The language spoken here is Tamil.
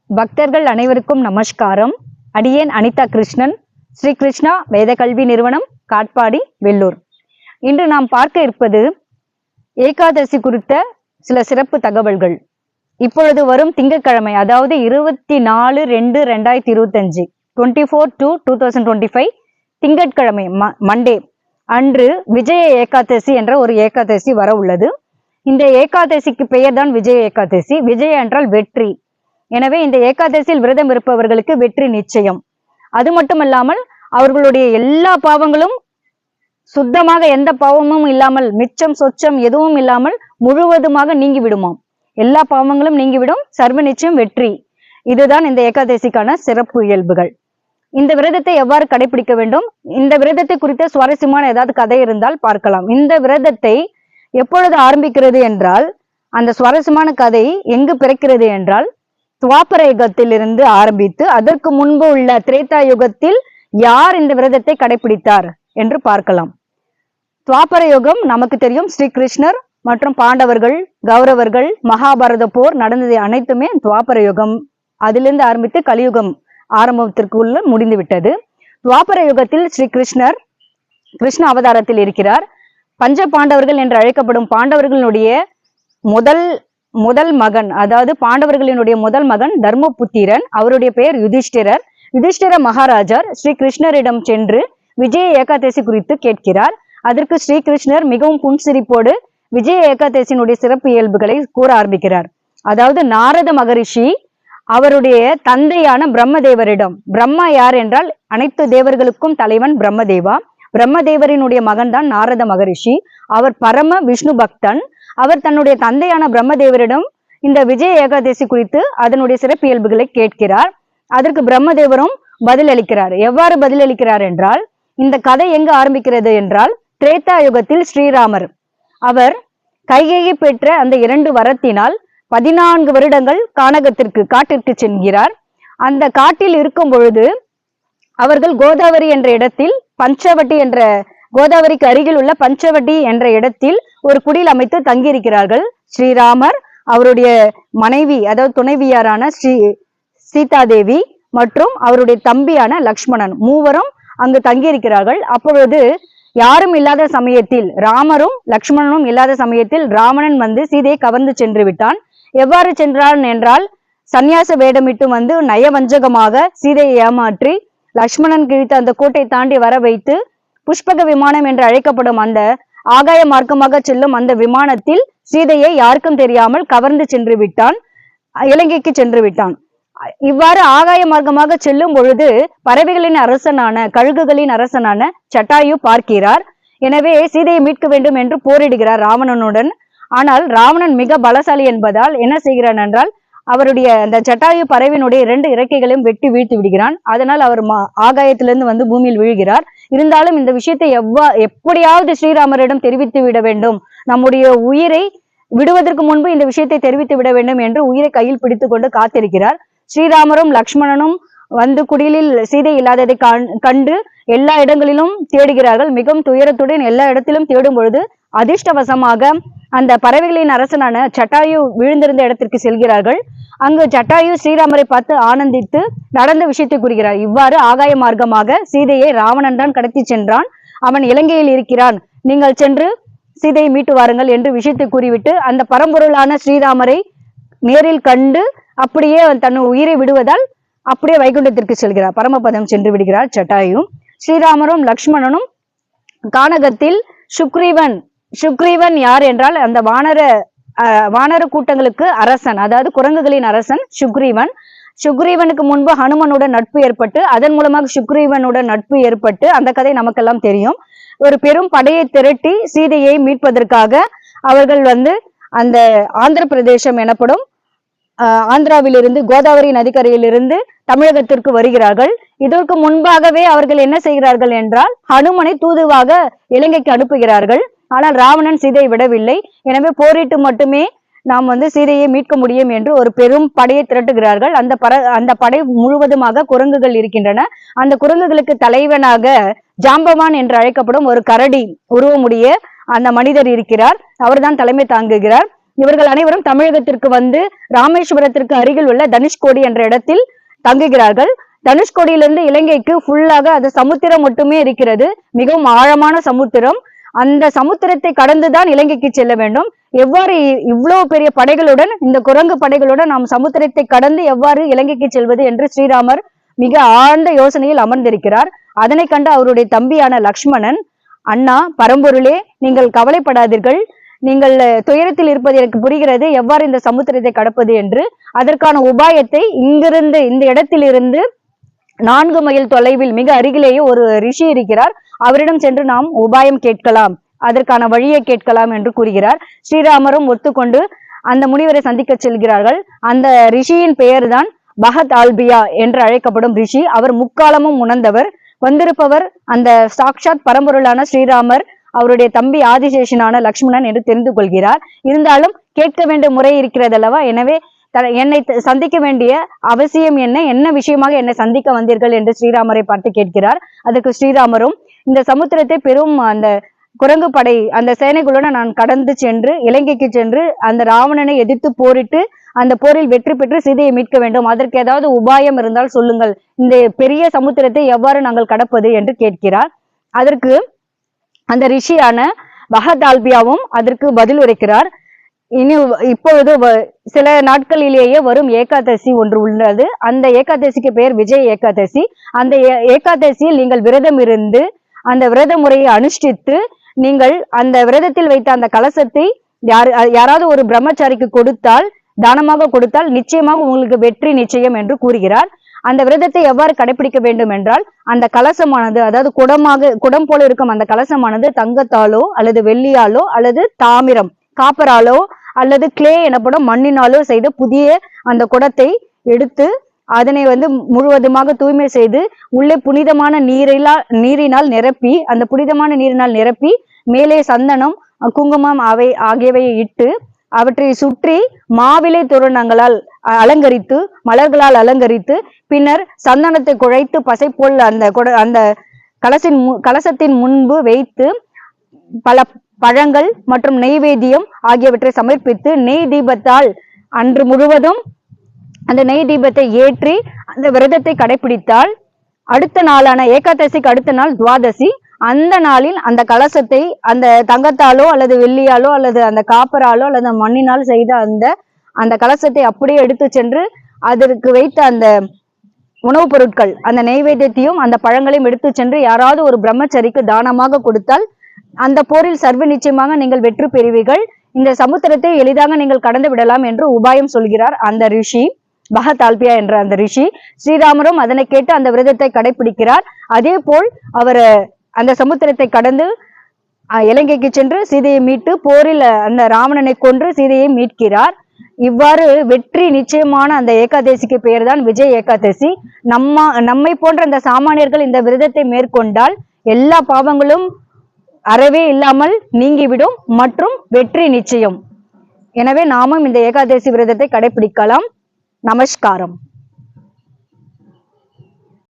பக்தர்கள் அனைவருக்கும் நமஸ்காரம். அடியேன் அனிதா கிருஷ்ணன், ஸ்ரீ கிருஷ்ணா வேத கல்வி நிறுவனம், காட்பாடி, வெள்ளூர். இன்று நாம் பார்க்க இருப்பது ஏகாதசி குறித்த சில சிறப்பு தகவல்கள். இப்பொழுது வரும் திங்கட்கிழமை, அதாவது 24/2/2025 24/2/2025 திங்கட்கிழமை மண்டே அன்று விஜய ஏகாதசி என்ற ஒரு ஏகாதசி வர உள்ளது. இந்த ஏகாதசிக்கு பெயர் தான் விஜய ஏகாதசி. விஜய என்றால் வெற்றி. எனவே இந்த ஏகாதசியில் விரதம் இருப்பவர்களுக்கு வெற்றி நிச்சயம். அது மட்டுமல்லாமல் அவர்களுடைய எல்லா பாவங்களும் சுத்தமாக, எந்த பாவமும் இல்லாமல், மிச்சம் சொச்சம் எதுவும் இல்லாமல் முழுவதுமாக நீங்கி விடுமாம். எல்லா பாவங்களும் நீங்கிவிடும், சர்வ நிச்சயம் வெற்றி. இதுதான் இந்த ஏகாதசிக்கான சிறப்பு இயல்புகள். இந்த விரதத்தை எவ்வாறு கடைபிடிக்க வேண்டும், இந்த விரதத்தை குறித்த சுவாரஸ்யமான ஏதாவது கதை இருந்தால் பார்க்கலாம். இந்த விரதத்தை எப்பொழுது ஆரம்பிக்கிறது என்றால், அந்த சுவாரஸ்யமான கதை எங்கு பிறக்கிறது என்றால், துவாபர யுகத்திலிருந்து ஆரம்பித்து அதற்கு முன்பு உள்ள திரேதா யுகத்தில் யார் இந்த விரதத்தை கடைபிடித்தார் என்று பார்க்கலாம். துவாபர யுகம் நமக்கு தெரியும், ஸ்ரீ கிருஷ்ணர் மற்றும் பாண்டவர்கள், கௌரவர்கள், மகாபாரத போர் நடந்தது அனைத்துமே துவாபர யுகம். அதிலிருந்து ஆரம்பித்து கலியுகம் ஆரம்பத்திற்குள்ள முடிந்து விட்டது. துவாபர யுகத்தில் ஸ்ரீ கிருஷ்ணர் கிருஷ்ண அவதாரத்தில் இருக்கிறார். பஞ்ச பாண்டவர்கள் என்று அழைக்கப்படும் பாண்டவர்களுடைய முதல் மகன், அதாவது பாண்டவர்களினுடைய முதல் மகன் தர்மபுத்திரன், அவருடைய பெயர் யுதிஷ்டிரர். யுதிஷ்டிர மகாராஜர் ஸ்ரீ கிருஷ்ணரிடம் சென்று விஜய ஏகாதசி குறித்து கேட்கிறார். அதற்கு ஸ்ரீ கிருஷ்ணர் மிகவும் புன்சிரிப்போடு விஜய ஏகாதசியினுடைய சிறப்பு இயல்புகளை கூற ஆரம்பிக்கிறார். அதாவது நாரத மகரிஷி அவருடைய தந்தையான பிரம்மதேவரிடம், பிரம்மா யார் என்றால் அனைத்து தேவர்களுக்கும் தலைவன் பிரம்மதேவா. பிரம்மதேவரினுடைய மகன் தான் நாரத மகரிஷி. அவர் பரம விஷ்ணு பக்தன். அவர் தன்னுடைய தந்தையான பிரம்மதேவரிடம் இந்த விஜய ஏகாதசி குறித்து அதனுடைய சிறப்பு இயல்புகளை கேட்கிறார். அதற்கு பிரம்மதேவரும் பதிலளிக்கிறார். எவ்வாறு பதிலளிக்கிறார் என்றால், இந்த கதை எங்கு ஆரம்பிக்கிறது என்றால், திரேதா யுகத்தில் ஸ்ரீராமர் அவர் கைகேயி பெற்ற அந்த 2 வரத்தினால் 14 வருடங்கள் காட்டிற்கு செல்கிறார். அந்த காட்டில் இருக்கும் பொழுது அவர்கள் கோதாவரி என்ற இடத்தில், பஞ்சவட்டி என்ற கோதாவரிக்கு அருகில் உள்ள பஞ்சவட்டி என்ற இடத்தில் ஒரு குடில் அமைத்து தங்கியிருக்கிறார்கள். ஸ்ரீராமர், அவருடைய மனைவி, அதாவது துணைவியாரான சீதாதேவி மற்றும் அவருடைய தம்பியான லக்ஷ்மணன், மூவரும் அங்கு தங்கியிருக்கிறார்கள். அப்பொழுது யாரும் இல்லாத சமயத்தில், ராமரும் லக்ஷ்மணனும் இல்லாத சமயத்தில் ராவணன் வந்து சீதையை கவர்ந்து சென்று விட்டான். எவ்வாறு சென்றான் என்றால், சந்நியாச வேடமிட்டு வந்து நயவஞ்சகமாக சீதையை ஏமாற்றி லக்ஷ்மணன் கிழித்த அந்த கோட்டை தாண்டி வர வைத்து புஷ்பக விமானம் என்று அழைக்கப்படும் அந்த ஆகாய மார்க்கமாக செல்லும் அந்த விமானத்தில் சீதையை யாருக்கும் தெரியாமல் கவர்ந்து சென்று விட்டான், இலங்கைக்கு சென்று விட்டான். இவ்வாறு ஆகாய மார்க்கமாக செல்லும் பொழுது பறவைகளின் அரசனான, கழுகுகளின் அரசனான சட்டாயு பார்க்கிறார். எனவே சீதையை மீட்க வேண்டும் என்று போரிடுகிறார் ராவணனுடன். ஆனால் ராவணன் மிக பலசாலி என்பதால் என்ன செய்கிறான் என்றால், அவருடைய அந்த ஜட்டாயு பறவையினுடைய 2 இறக்கைகளையும் வெட்டி வீழ்த்தி விடுகிறான். அதனால் அவர் ஆகாயத்திலிருந்து வந்து பூமியில் விழுகிறார். இருந்தாலும் இந்த விஷயத்தை எப்படியாவது ஸ்ரீராமரிடம் தெரிவித்து விட வேண்டும், நம்முடைய உயிரை விடுவதற்கு முன்பு இந்த விஷயத்தை தெரிவித்து விட வேண்டும் என்று உயிரை கையில் பிடித்து கொண்டு காத்திருக்கிறார். ஸ்ரீராமரும் லக்ஷ்மணனும் வந்து குடிலில் சீதை இல்லாததை கண்டு எல்லா இடங்களிலும் தேடுகிறார்கள். மிகவும் துயரத்துடன் எல்லா இடத்திலும் தேடும் பொழுது அதிர்ஷ்டவசமாக அந்த பறவைகளின் அரசனான ஜட்டாயு விழுந்திருந்த இடத்திற்கு செல்கிறார்கள். அங்கு ஜட்டாயு ஸ்ரீராமரை பார்த்து ஆனந்தித்து நடந்த விஷயத்தை கூறுகிறார். இவ்வாறு ஆகாய மார்க்கமாக சீதையை ராவணன் தான் கடத்தி சென்றான், அவன் இலங்கையில் இருக்கிறான், நீங்கள் சென்று சீதையை மீட்டு வாருங்கள் என்று விஷயத்தை கூறிவிட்டு அந்த பரம்பொருளான ஸ்ரீராமரை நேரில் கண்டு அப்படியே தன் உயிரை விடுவதால் அப்படியே வைகுண்டத்திற்கு செல்கிறார், பரமபதம் சென்று விடுகிறார் ஜட்டாயு. ஸ்ரீராமரும் லக்ஷ்மணனும் கானகத்தில் சுக்ரீவன் யார் என்றால் அந்த வானர கூட்டங்களுக்கு அரசன், அதாவது குரங்குகளின் அரசன் சுக்ரீவனுக்கு முன்பு ஹனுமனுடன் நட்பு ஏற்பட்டு, அதன் மூலமாக சுக்ரீவனுடன் நட்பு ஏற்பட்டு, அந்த கதை நமக்கெல்லாம் தெரியும். ஒரு பெரும் படையை திரட்டி சீதையை மீட்பதற்காக அவர்கள் வந்து அந்த ஆந்திர பிரதேசம் எனப்படும் ஆந்திராவிலிருந்து, கோதாவரி நதிக்கரையிலிருந்து தமிழகத்திற்கு வருகிறார்கள். இதற்கு முன்பாகவே அவர்கள் என்ன செய்கிறார்கள் என்றால், ஹனுமனை தூதுவாக இலங்கைக்கு அனுப்புகிறார்கள். ஆனால் ராவணன் சீதையை விடவில்லை. எனவே போரிட்டு மட்டுமே நாம் வந்து சீதையை மீட்க முடியும் என்று ஒரு பெரும் படையை திரட்டுகிறார்கள். அந்த படை முழுவதுமாக குரங்குகள் இருக்கின்றன. அந்த குரங்குகளுக்கு தலைவனாக ஜாம்பவான் என்று அழைக்கப்படும் ஒரு கரடி உருவமுடைய அந்த மனிதர் இருக்கிறார். அவர்தான் தலைமை தாங்குகிறார். இவர்கள் அனைவரும் தமிழகத்திற்கு வந்து ராமேஸ்வரத்திற்கு அருகில் உள்ள தனுஷ்கோடி என்ற இடத்தில் தங்குகிறார்கள். தனுஷ்கோடியிலிருந்து இலங்கைக்கு ஃபுல்லாக அது சமுத்திரம் மட்டுமே இருக்கிறது, மிகவும் ஆழமான சமுத்திரம். அந்த சமுத்திரத்தை கடந்துதான் இலங்கைக்கு செல்ல வேண்டும். எவ்வாறு இவ்வளவு பெரிய படைகளுடன், இந்த குரங்கு படைகளுடன் நாம் சமுத்திரத்தை கடந்து எவ்வாறு இலங்கைக்கு செல்வது என்று ஸ்ரீராமர் மிக ஆழ்ந்த யோசனையில் அமர்ந்திருக்கிறார். அதனை கண்டு அவருடைய தம்பியான லக்ஷ்மணன், அண்ணா பரம்பொருளே, நீங்கள் கவலைப்படாதீர்கள், நீங்கள் துயரத்தில் இருப்பது எனக்கு புரிகிறது, எவ்வாறு இந்த சமுத்திரத்தை கடப்பது என்று. அதற்கான உபாயத்தை இங்கிருந்து, இந்த இடத்திலிருந்து 4 மைல் தொலைவில் மிக அருகிலேயே ஒரு ரிஷி இருக்கிறார், அவரிடம் சென்று நாம் உபாயம் கேட்கலாம், அதற்கான வழியை கேட்கலாம் என்று கூறுகிறார். ஸ்ரீராமரும் ஒத்துக்கொண்டு அந்த முனிவரை சந்திக்க செல்கிறார்கள். அந்த ரிஷியின் பெயர் தான் பகத் ஆல்பியா என்று அழைக்கப்படும் ரிஷி. அவர் முக்காலமும் உணர்ந்தவர். வந்திருப்பவர் அந்த சாக்ஷாத் பரம்பொருளான ஸ்ரீராமர், அவருடைய தம்பி ஆதிசேஷனான லக்ஷ்மணன் என்று தெரிந்து கொள்கிறார். இருந்தாலும் கேட்க வேண்டிய முறை இருக்கிறது அல்லவா, எனவே என்னை சந்திக்க வேண்டிய அவசியம் என்ன விஷயமாக என்னை சந்திக்க வந்தீர்கள் என்று ஸ்ரீராமரை பார்த்து கேட்கிறார். அதுக்கு ஸ்ரீராமரும், இந்த சமுத்திரத்தை பெரும் அந்த குரங்கு படை அந்த சேனைகளுடன் நான் கடந்து சென்று இலங்கைக்கு சென்று அந்த ராவணனை எதிர்த்து போரிட்டு அந்த போரில் வெற்றி பெற்று சீதையை மீட்க வேண்டும், அதற்கு ஏதாவது உபாயம் இருந்தால் சொல்லுங்கள், இந்த பெரிய சமுத்திரத்தை எவ்வாறு நாங்கள் கடப்பது என்று கேட்கிறார். அதற்கு அந்த ரிஷியான பகதால்பியாவும் அதற்கு பதில் உரைக்கிறார். இப்பொழுது சில நாட்களிலேயே வரும் ஏகாதசி ஒன்று உள்ளது. அந்த ஏகாதசிக்கு பெயர் விஜய் ஏகாதசி. அந்த ஏகாதசியில் நீங்கள் விரதம் இருந்து அந்த விரத முறையை அனுஷ்டித்து நீங்கள் அந்த விரதத்தில் வைத்த அந்த கலசத்தை யாராவது ஒரு பிரம்மச்சாரிக்கு கொடுத்தால், தானமாக கொடுத்தால் நிச்சயமாக உங்களுக்கு வெற்றி நிச்சயம் என்று கூறுகிறார். அந்த விரதத்தை எவ்வாறு கடைபிடிக்க வேண்டும் என்றால், அந்த கலசமானது, அதாவது குடம் போல இருக்கும் அந்த கலசமானது தங்கத்தாலோ அல்லது வெள்ளியாலோ அல்லது தாமிரம் காப்பராலோ அல்லது கிளே எனப்படும் மண்ணினாலோ செய்த புதிய அந்த குடத்தை எடுத்து அதனை முழுவதுமாக தூய்மை செய்து உள்ளே புனிதமான நீரினால் நிரப்பி, அந்த புனிதமான நீரினால் நிரப்பி மேலே சந்தனம் குங்குமம் ஆகியவையை இட்டு அவற்றை சுற்றி மாவிலை தோரணங்களால் அலங்கரித்து, மலர்களால் அலங்கரித்து, பின்னர் சந்தனத்தை குழைத்து பசை போல் அந்த கலசத்தின் முன்பு வைத்து பல பழங்கள் மற்றும் நெய்வேத்தியம் ஆகியவற்றை சமர்ப்பித்து நெய் தீபத்தால் அன்று முழுவதும் அந்த நெய் தீபத்தை ஏற்றி அந்த விரதத்தை கடைபிடித்தால் அடுத்த நாளான ஏகாதசிக்கு அடுத்த நாள் துவாதசி, அந்த நாளில் அந்த கலசத்தை அந்த தங்கத்தாலோ அல்லது வெள்ளியாலோ அல்லது அந்த காப்பராலோ அல்லது மண்ணினால் செய்த அந்த கலசத்தை அப்படியே எடுத்து சென்று அதற்கு வைத்த அந்த உணவுப் பொருட்கள், அந்த நெய்வேத்தியத்தையும் அந்த பழங்களையும் எடுத்து சென்று யாராவது ஒரு பிரம்மச்சரிக்கு தானமாக கொடுத்தால் அந்த போரில் சர்வ நிச்சயமாக நீங்கள் வெற்றி பெறுவீர்கள், இந்த சமுத்திரத்தை எளிதாக நீங்கள் கடந்து விடலாம் என்று உபாயம் சொல்கிறார் அந்த ரிஷி, பகதால்பியா என்ற அந்த ரிஷி. ஸ்ரீராமரும் அதனை கேட்டு அந்த விரதத்தை கடைபிடிக்கிறார். அதே போல் அவர் அந்த சமுத்திரத்தை கடந்து இலங்கைக்கு சென்று சீதையை மீட்டு போரில் அந்த ராவணனை கொன்று சீதையை மீட்கிறார். இவ்வாறு வெற்றி நிச்சயமான அந்த ஏகாதசிக்கு பெயர் தான் விஜய் ஏகாதசி. நம்மை போன்ற அந்த சாமானியர்கள் இந்த விரதத்தை மேற்கொண்டால் எல்லா பாவங்களும் அறவே இல்லாமல் நீங்கிவிடும் மற்றும் வெற்றி நிச்சயம். எனவே நாமும் இந்த ஏகாதசி விரதத்தை கடைபிடிக்கலாம். நமஸ்காரம்.